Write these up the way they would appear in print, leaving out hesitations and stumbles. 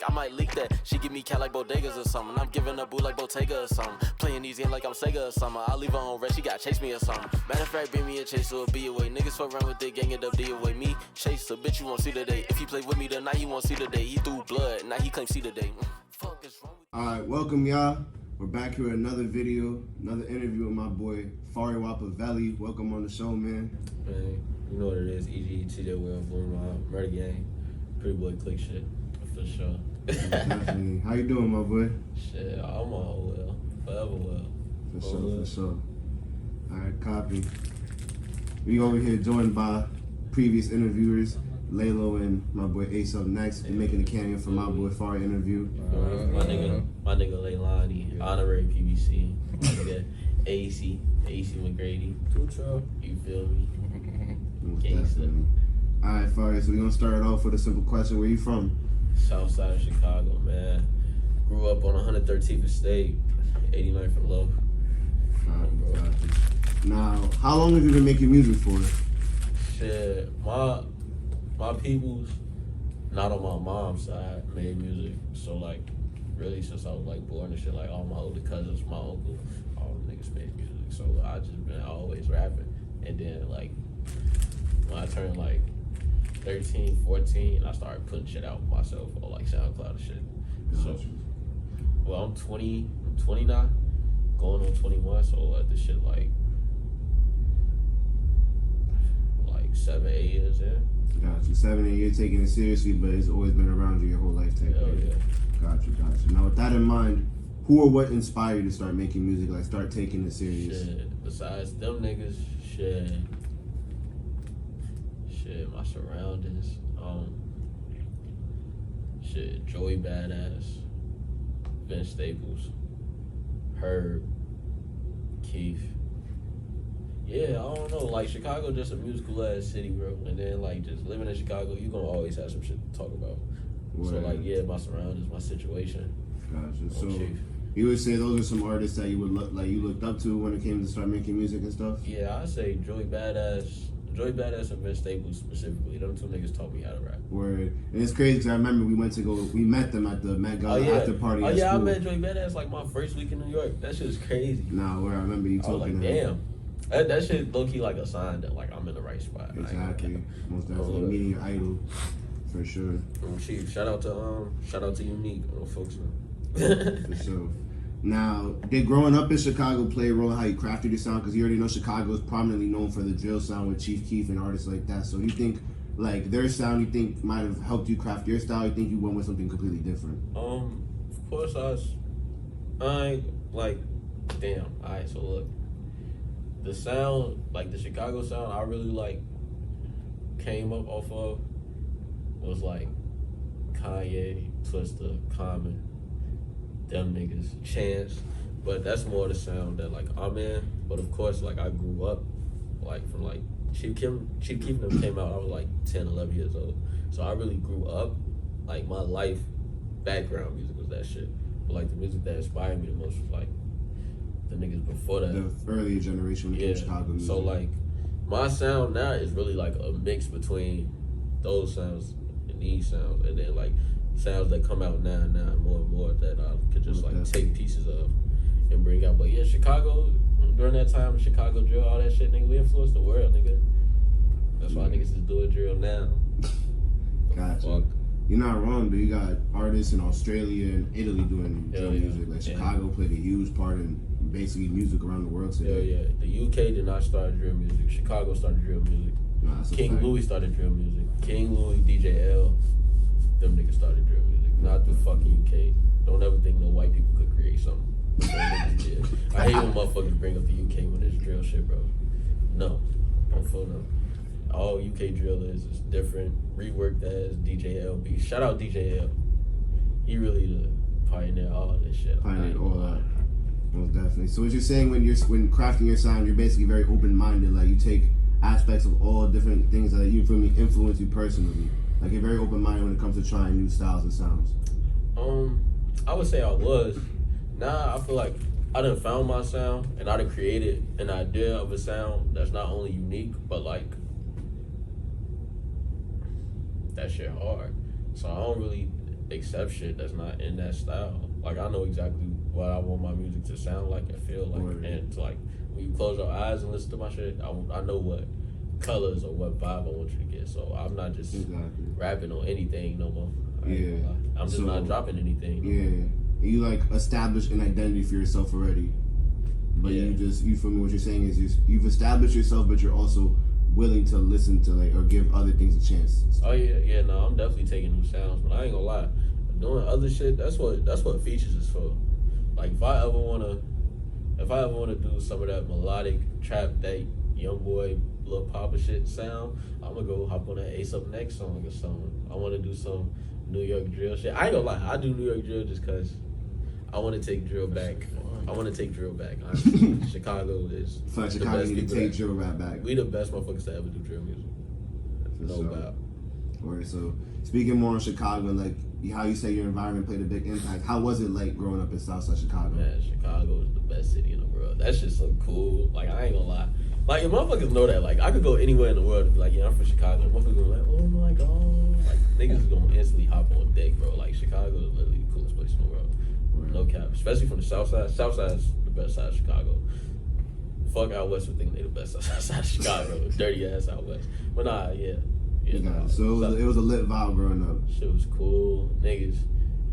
I might leak that. She give me cat like bodegas or something. I'm giving her boo like Bottega or something. Playing these in like I'm Sega or something. I leave her on red, she gotta chase me or something. Matter of fact, bring me a chase or a B away. Niggas fuck around with the gang, end up D away. Me, chase a bitch you won't see today. If he play with me tonight, he won't see today. He threw blood, now he claims see today. Fuck is wrong with you? Alright, welcome y'all. We're back here with another video, another interview with my boy Fari Wopavelli. Welcome on the show, man. Man, you know what it is, EGT that we're on my murder gang. Pretty boy click shit, for sure. Definitely. How you doing, my boy? Shit, I'm all well, forever well. For sure. Alright, copy. We over here joined by previous interviewers, Lalo and my boy Ace up next. We're making a cameo for my boy Fari interview. My nigga Leilani, honorary PBC. My nigga AC McGrady. You feel me? Definitely. Alright, Fari, so we're gonna start off with a simple question. Where you from? South side of Chicago, man. Grew up on 113th Estate, 89th and Low. Now, how long have you been making music for? Shit, my peoples, not on my mom's side, made music. So like, really since I was like born and shit, like all my older cousins, my uncle, all the niggas made music. So I just been always rapping. And then like, when I turned like 13, 14, I started putting shit out myself on like SoundCloud and shit. So, well, I'm 29, going on 21, so this shit like 7, 8 years in. Gotcha. 7, 8 years taking it seriously, but it's always been around you your whole life. Hell yeah. Gotcha. Now, with that in mind, who or what inspired you to start making music, like start taking it serious? Shit, besides them niggas, shit, my surroundings, shit, Joey Badass, Vince Staples, Herb, Keith. Yeah, I don't know, like Chicago just a musical ass city, bro. And then like just living in Chicago, you gonna always have some shit to talk about. Right. So like, yeah, my surroundings, my situation. Gotcha. So you would say those are some artists that you would you looked up to when it came to start making music and stuff? Yeah, I'd say Joey Badass and Vince Staples specifically. Them two niggas taught me how to rap. Word. And it's crazy because I remember we met them at the Met Gala after party at school. I met Joey Badass like my first week in New York. That shit is crazy. Nah, where I remember you talking. I was like, damn. That shit low key like a sign that like I'm in the right spot. Exactly. Most definitely meeting your idol, for sure. Chief, shout out to Unique, folks. For sure. Now, did growing up in Chicago play a role in how you crafted your sound? Because you already know Chicago is prominently known for the drill sound with Chief Keef and artists like that. So you think like their sound, you think might have helped you craft your style? You think you went with something completely different? Of course I like, damn. All right, so look. The sound, like the Chicago sound, I really like came up off of was like Kanye, Twista, Common, them niggas, Chance. But that's more the sound that like I'm in. But of course, like I grew up like from like Chief Keef them came out, I was like 10, 11 years old. So I really grew up, like my life background music was that shit. But like the music that inspired me the most was like the niggas before that. The earlier generation when it came to Chicago music. So like my sound now is really like a mix between those sounds and these sounds, and then like sounds that come out now and more that I could just like take pieces of and bring out. But yeah, Chicago, during that time, Chicago drill, all that shit, nigga, we influenced the world, nigga. That's why niggas is doing drill now. Gotcha. You're not wrong, but you got artists in Australia and Italy doing drill music. Like Chicago played a huge part in basically music around the world today. Yeah. The UK did not start drill music. Chicago started drill music. Nah, King Louis started drill music. King Louis, DJ L, them niggas started drill music. Not the fucking UK. Don't ever think no white people could create something. I hate when motherfuckers bring up the UK when it's drill shit, bro. No. Don't phone up. All UK drill is different. Reworked as DJ L beat. Shout out DJ L. He really the pioneer all this shit. Pioneer all that. Most definitely. So what you're saying when crafting your sound, you're basically very open-minded. Like you take aspects of all different things that you feel me influence you personally. Like you're very open-minded when it comes to trying new styles and sounds. I would say I was. Now I feel like I done found my sound and I done created an idea of a sound that's not only unique, but like that shit hard. So I don't really accept shit that's not in that style. Like I know exactly what I want my music to sound like and feel like, Right. and it's like when you close your eyes and listen to my shit, I know what colors or what vibe I want you to get. So I'm not just Exactly. rapping on anything no more. I ain't Yeah. gonna lie. I'm just So, not dropping anything. No Yeah. more. You like establish an identity for yourself already. But Yeah. you feel me? What you're saying is you've established yourself, but you're also willing to listen to like or give other things a chance. Oh yeah, no, I'm definitely taking new sounds, but I ain't gonna lie, doing other shit. That's what features is for. Like if I ever wanna do some of that melodic trap that young boy Lil Papa shit sound, I'm gonna go hop on that Ace Up Next song or something. I wanna do some New York drill shit. I ain't gonna lie, I do New York drill just cause I wanna take drill back. I wanna take drill back. Honestly, Chicago is Fuck, the Chicago best need to people take that- drill rap back. We the best motherfuckers to ever do drill music. For No sure. doubt. Alright, so speaking more on Chicago and like how you say your environment played a big impact. How was it like growing up in Southside Chicago? Man, Chicago is the best city in the world. That's just so cool. Like, I ain't gonna lie. Like, if motherfuckers know that, like, I could go anywhere in the world and be like, yeah, I'm from Chicago. Motherfuckers gonna be like, oh my God. Like, niggas is gonna instantly hop on deck, bro. Like, Chicago is literally the coolest place in the world. No cap. Especially from the South Side. South Side is the best side of Chicago. Fuck out West would think they the best side of Chicago. Dirty ass out West. But nah, yeah. Yeah, nah. So it was a lit vibe growing up. Shit was cool. Niggas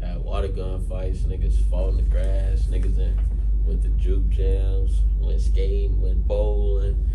had water gun fights. Niggas fought in the grass. Niggas went to juke jams. Went skating. Went bowling.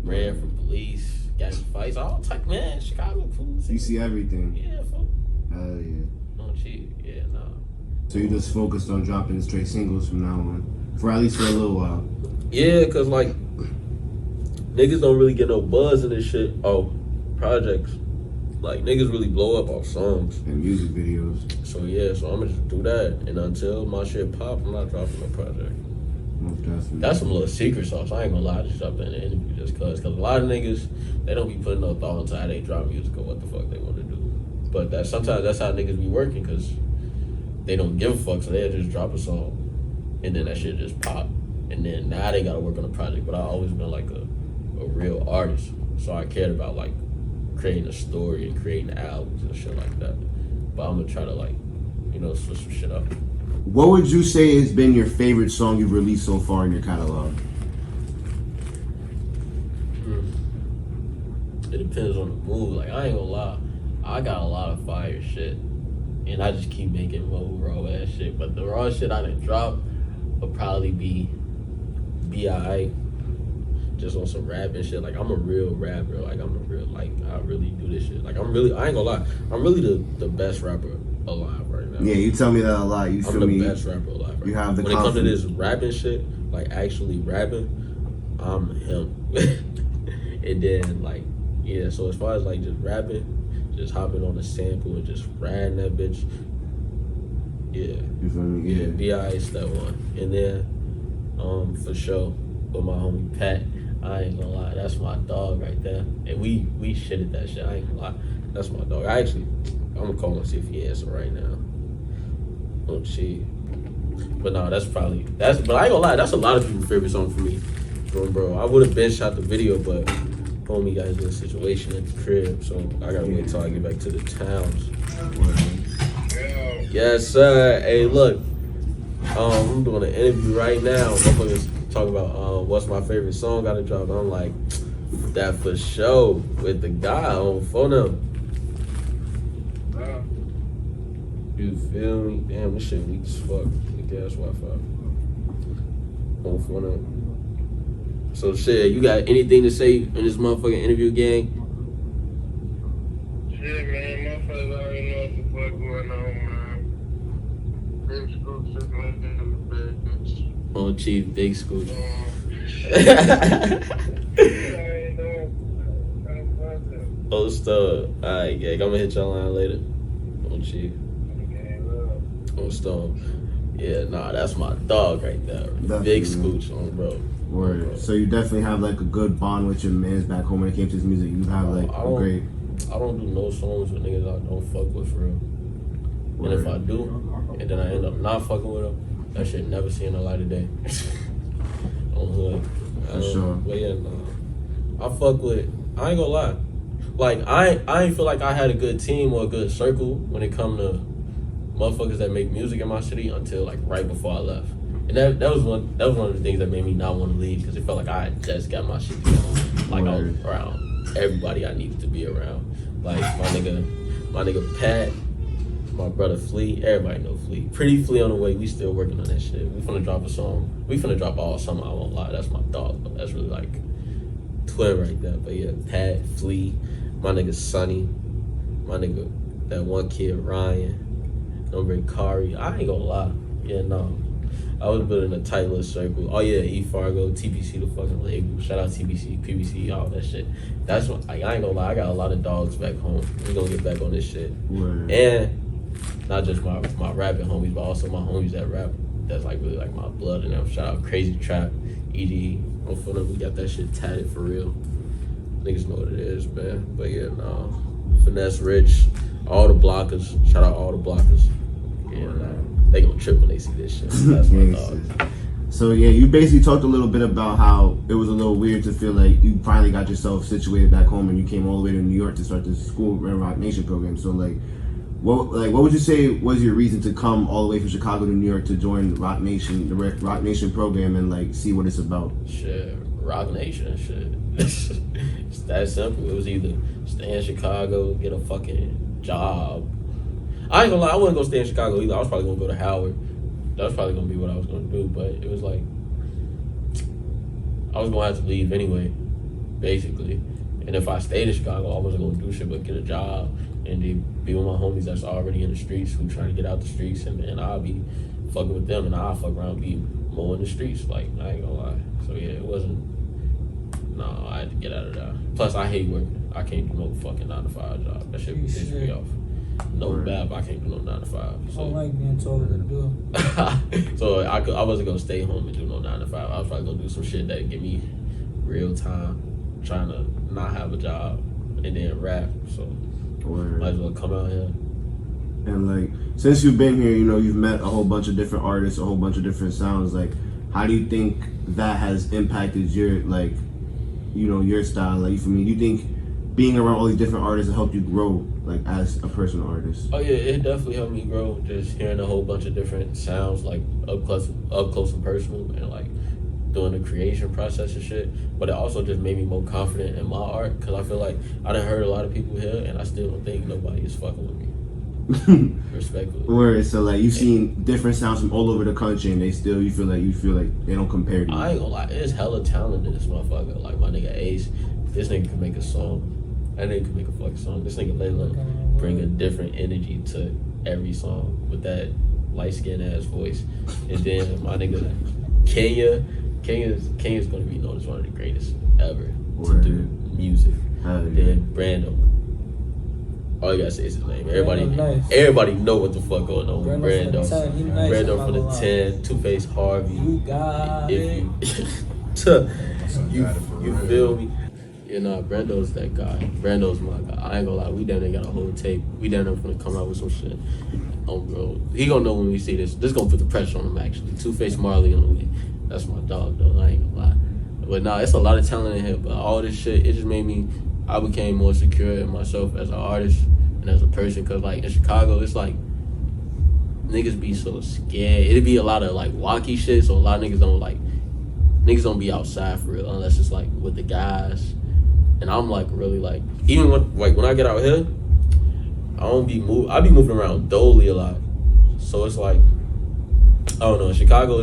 Ran from police. Got in fights. All type. Man, Chicago cool. You see everything. Yeah, fuck. Hell yeah. Don't cheat. Yeah, nah. So you just focused on dropping straight singles from now on, for at least for a little while. Yeah, cause like niggas don't really get no buzz in this shit. Oh, projects. Like niggas really blow up off songs. And music videos. So yeah, so I'ma just do that. And until my shit pop, I'm not dropping no project. Most definitely. That's some little secret sauce. I ain't gonna lie, I just dropped that in the interview just cause a lot of niggas, they don't be putting no thought into how they drop music or what the fuck they wanna do. But sometimes that's how niggas be working cause they don't give a fuck, so they'll just drop a song and then that shit just pop. And then now they gotta work on a project. But I always been like a real artist. So I cared about like creating a story and creating albums and shit like that. But I'm gonna try to like, switch some shit up. What would you say has been your favorite song you've released so far in your catalog? It depends on the mood. Like I ain't gonna lie, I got a lot of fire shit. And I just keep making more raw ass shit. But the raw shit I done drop will probably be B.I. Just on some rap and shit. Like I'm a real rapper. Like I'm a real, like I really do this shit. Like I ain't gonna lie, I'm really the best rapper alive right now. Yeah, you tell me that a lot. You I'm feel the me? best rapper alive right You now. have the When it comes to confidence. this rapping shit, like actually rapping, I'm him. And then like, yeah, so as far as like just rapping, just hopping on a sample and just riding that bitch, yeah. You feel me? Yeah, B.I. is that one. And then, for sure, with my homie Pat, I ain't gonna lie, that's my dog right there. And we shit at that shit, I ain't gonna lie. That's my dog. I'm gonna call him and see if he answer right now. Oh, shit. But no, but I ain't gonna lie, that's a lot of people's favorite song for me. Bro, I would have been shot the video, but homie got into a situation at the crib, so I gotta wait till I get back to the towns. Yes, sir. Hey, look, I'm doing an interview right now. Motherfuckers talk about what's my favorite song got to drop. I'm like, that for sure with the guy on phone number. You feel me? Damn, this shit weak as fuck. Weak ass Wi-Fi. On phone number. So shit, you got anything to say in this motherfucking interview, gang? Shit, man, motherfuckers already know what the fuck going on, man. Big school shit, man, bitch. On Chief Big Scooch. Oh, stuff. Alright, gang, I'm gonna hit y'all line later. On Chief. On Stone. Yeah, nah, that's my dog right there. Big Scooch on bro. Word. So you definitely have like a good bond with your mans back home when it came to his music. You have like a great. I don't do no songs with niggas I don't fuck with for real. Word. And if I do, and then I end up not fucking with them, that shit never seeing the light of day. On hood. For sure. But yeah, nah. I fuck with. I ain't gonna lie. Like I ain't feel like I had a good team or a good circle when it come to motherfuckers that make music in my city until like right before I left. And that was one of the things that made me not want to leave, because it felt like I had just got my shit together. Like I was around everybody I needed to be around. Like my nigga Pat, my brother Flea, everybody know Flea. Pretty Flea on the way, we still working on that shit. We finna drop a song. We finna drop all summer, I won't lie. That's my dog, but that's really like twin right there. But yeah, Pat, Flea, my nigga Sonny, my nigga, that one kid Ryan, number Kari. I ain't gonna lie. Yeah, no. I was building a tight little circle. Oh yeah, E Fargo, TBC, the fucking label. Shout out TBC, PBC, all that shit. That's what, like, I ain't gonna lie, I got a lot of dogs back home. We gonna get back on this shit. Word. And not just my rapping homies, but also my homies that rap. That's like really like my blood and them. Shout out Crazy Trap, ED. I'm feeling we got that shit tatted for real. Niggas know what it is, man. But yeah, no. Finesse Rich, all the blockers. Shout out all the blockers. Yeah, they gonna trip when they see this shit. That's my dog. So yeah, you basically talked a little bit about how it was a little weird to feel like you finally got yourself situated back home and you came all the way to New York to start this school Rock Nation program. So what would you say was your reason to come all the way from Chicago to New York to join Rock Nation, the Rock Nation program, and like see what it's about? Shit, Rock Nation, shit. It's that simple. It was either stay in Chicago, get a fucking job. I ain't gonna lie, I wasn't gonna stay in Chicago either. I was probably gonna go to Howard. That was probably gonna be what I was gonna do, but it was like I was gonna have to leave anyway, basically. And if I stayed in Chicago, I wasn't gonna do shit but get a job and then be with my homies that's already in the streets who trying to get out the streets, and I'll be fucking with them and I'll fuck around and be more in the streets. Like, I ain't gonna lie. So yeah, it wasn't. No, I had to get out of there. Plus, I hate working. I can't do no fucking 9-to-5 job. That shit pisses me off. No bad, but I can't do no 9 to 5. So. I don't like being told what to do. So I wasn't gonna stay home and do no 9 to 5. I was probably gonna do some shit that give me real time, trying to not have a job and then rap. So might as well come out here. And like, since you've been here, you know, you've met a whole bunch of different artists, a whole bunch of different sounds. Like, how do you think that has impacted your, like, you know, your style? Like, for me, do you think being around all these different artists has helped you grow, like, as a personal artist? Oh yeah, it definitely helped me grow. Just hearing a whole bunch of different sounds, like up close and personal, and like doing the creation process and shit. But it also just made me more confident in my art, because I feel like I done heard a lot of people here, and I still don't think nobody is fucking with me. Respectfully. Word. So like, you've seen different sounds from all over the country, and you feel like they don't compare to you. I ain't gonna lie, there's hella talent in this motherfucker. Like my nigga Ace, this nigga can make a song. That nigga can make a fucking song. This nigga Layla bring a different energy to every song with that light skinned ass voice. And then my nigga Kenya's gonna be known as one of the greatest ever to do music. Then Brando. All you gotta say is his name. Everybody know what the fuck going on with Brando. Brando from the 10, Two-Face Harvey. You got it. You feel me? You know, Brando's that guy. Brando's my guy. I ain't gonna lie, we down there got a whole tape. We down there finna come out with some shit. Bro, he gonna know when we see this. This gonna put the pressure on him, actually. Two-Face Marley on the way. That's my dog, though. I ain't gonna lie. But nah, it's a lot of talent in here. But all this shit, it just made me, I became more secure in myself as an artist and as a person. Cause like in Chicago, it's like, niggas be so scared. It'd be a lot of like wacky shit, so a lot of niggas don't be outside for real unless it's like with the guys. And I'm like really like, even when I get out here, I be moving around dolly a lot. So it's like, I don't know, in Chicago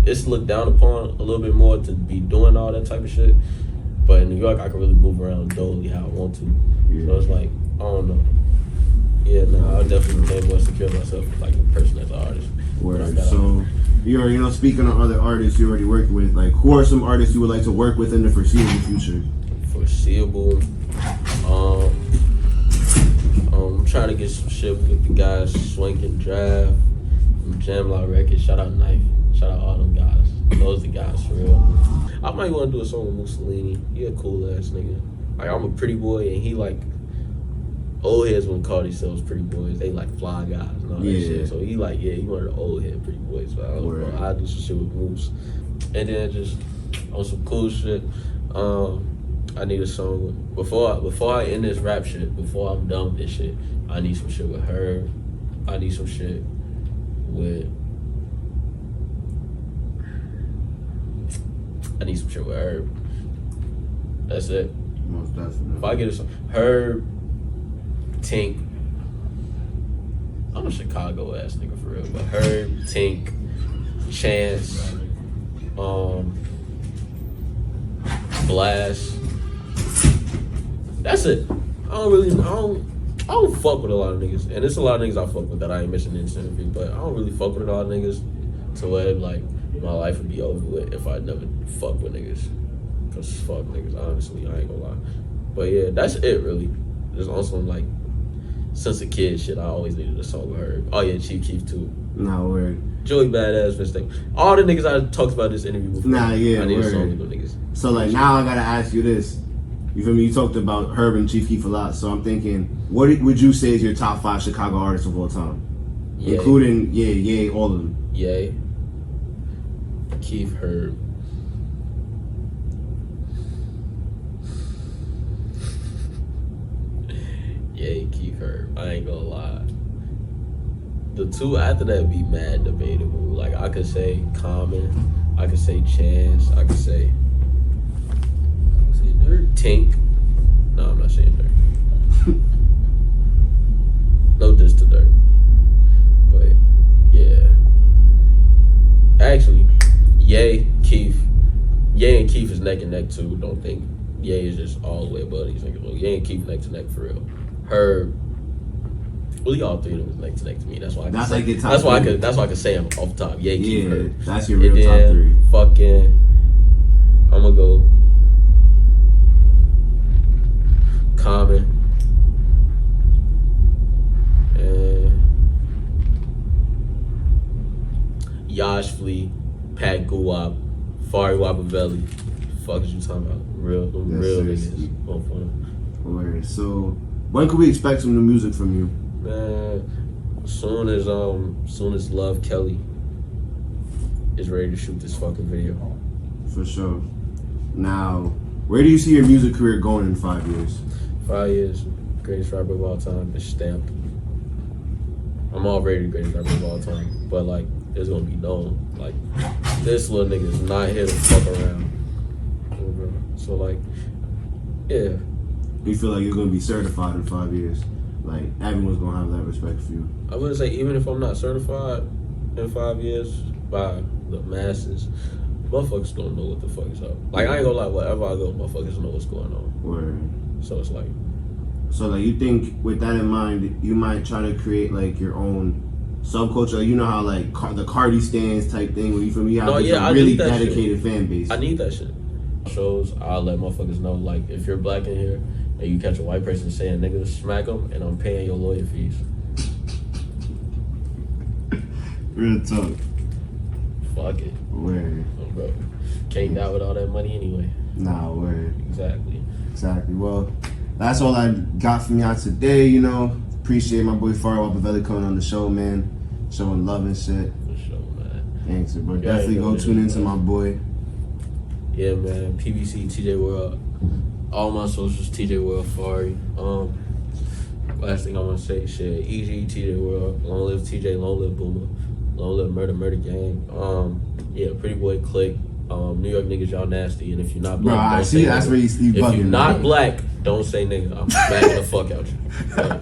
it's looked down upon a little bit more to be doing all that type of shit. But in New York, I can really move around dolly how I want to. Yeah. So it's like, I don't know. Yeah, no, I definitely became more secure in myself, like a person as an artist. Word. So, you know, speaking of other artists you already worked with, like, who are some artists you would like to work with in the foreseeable future? Foreseeable, I'm trying to get some shit with the guys Swank and Drive, Jamlock Records. Shout out Knife. Shout out all them guys. Those the guys for real. I might want to do a song with Mussolini. He a cool ass nigga. Like, I'm a pretty boy, and he like, old heads wouldn't call themselves pretty boys. They like fly guys and all that shit. So he like, he one of the old head pretty boys. So I do some shit with Moose. And then just on some cool shit. I need a song before I end this rap shit. Before I'm done with this shit, I need some shit with her. I need some shit with. I need some shit with Herb. That's it. Most definitely. If I get a song, Herb, Tink. I'm a Chicago ass nigga for real, but Herb, Tink, Chance, Blast. That's it. I don't fuck with a lot of niggas, and there's a lot of niggas I fuck with that I ain't mentioning in this interview, but I don't really fuck with a lot of niggas to where like my life would be over with if I never fuck with niggas. Cause fuck niggas, honestly, I ain't gonna lie. But yeah, that's it really. There's also like since a kid shit, I always needed a song with her. Oh yeah, Chief Keef too. Nah, word. Joey Badass, mistake. All the niggas I talked about this interview before. Nah, yeah, I need a word. song with them niggas. So like now I gotta ask you this. You feel me? You talked about Herb and Chief Keef a lot, so I'm thinking, what would you say is your top 5 Chicago artists of all time? Ye. Including, all of them. Ye. Keith, Herb. Ye, Keith, Herb. I ain't gonna lie. The two after that be mad debatable. Like I could say Common, I could say Chance, I could say Tink. No, I'm not saying Dirt. No diss to Dirt. But yeah. Actually, Ye, Keith. Ye and Keith is neck and neck too. Don't think Ye is just all the way above these niggas. Well, Ye and Keith neck to neck for real. Herb. Really, all three of them is neck to neck to me. That's why I can say. Like your top That's why three. I can say them off the top. Ye, Keith, Herb. That's your real And top then 3. fucking, I'm gonna go Common and Yash Flea, Pat Guwap, Fari Wopavelli. Fuck is you talking about? Real seriously. niggas. Both of them. Word. So when could we expect some new music from you? Man, soon as Love Kelly is ready to shoot this fucking video. For sure. Now, where do you see your music career going in 5 years? 5 years, greatest rapper of all time. It's stamped. I'm already the greatest rapper of all time, but like, it's gonna be known. Like, this little nigga is not here to fuck around. So like, yeah. You feel like you're gonna be certified in 5 years? Like everyone's gonna have that respect for you. I wouldn't say even if I'm not certified in 5 years by the masses, motherfuckers don't know what the fuck is up. Like I ain't gonna lie, wherever I go, motherfuckers know what's going on. Word. So it's like, so like you think with that in mind, you might try to create like your own subculture. You know how like the Cardi stands type thing, where you feel me? You have a really dedicated fan base. I need that shit. Shows, I'll let motherfuckers know, like, if you're black in here and you catch a white person saying nigga, smack them, and I'm paying your lawyer fees. Real talk. Fuck it. Word. Oh, bro. Can't die with all that money anyway. Nah, word. Exactly. Well, that's all I got from y'all today, you know. Appreciate my boy Fari Wopavelli coming on the show, man. Showing love and shit. For sure, man. Thanks, bro. Yeah, Definitely go tune into my boy. Yeah, man. PBC, TJ World. All my socials, TJ World, Fari. Last thing I want to say, shit. EG, TJ World. Long live TJ, long live Boomer. Long live Murder Gang. Yeah, Pretty Boy Click. New York niggas, y'all nasty. And if you're not black, Bro, I see that's where you bugging. If you're not black, don't say nigga. I'm smacking the fuck out you.